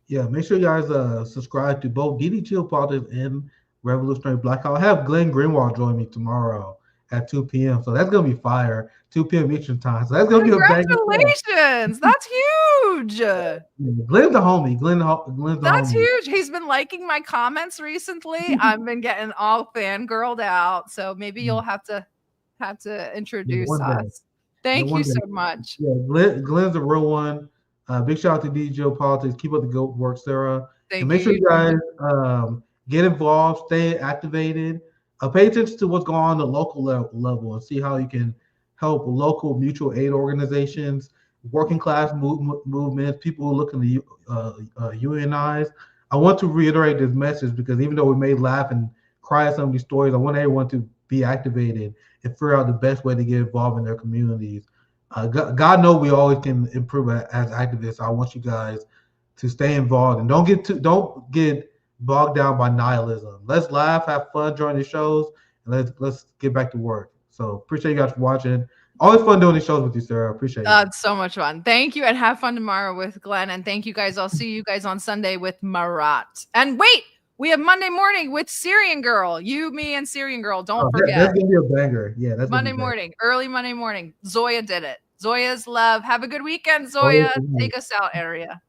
Yeah, make sure you guys subscribe to both DD Geopolitics and Revolutionary Black. I'll have Glenn Greenwald join me tomorrow at 2 p.m. So that's gonna be fire. 2 p.m. Eastern time. So that's gonna be a bang. Congratulations! That's huge. Glenn's the homie. Glenn's the That's homie. huge. He's been liking my comments recently. I've been getting all fangirled out. So maybe you'll have to introduce us. Thank you so much. Yeah, Glenn's a real one. Big shout out to DD Geopolitics. Keep up the good work, Sarah. And make sure you guys get involved, stay activated. Pay attention to what's going on at the local level and see how you can help local mutual aid organizations, working class movements, people who are looking to unionize. I want to reiterate this message because even though we may laugh and cry at some of these stories, I want everyone to be activated and figure out the best way to get involved in their communities. God knows we always can improve as activists. I want you guys to stay involved and don't get bogged down by nihilism. Let's laugh, have fun during the shows, and let's get back to work. So appreciate you guys for watching. Always fun doing these shows with you, Sarah. Appreciate it. It's so much fun. Thank you, and have fun tomorrow with Glenn. And thank you guys. I'll see you guys on Sunday with Marat. And wait, we have Monday morning with Syrian Girl. You, me, and Syrian Girl. Don't forget. That's gonna be a banger. Yeah, that's Monday morning, early Monday morning. Zoya did it. Zoya's love. Have a good weekend, Zoya. Take us out, area.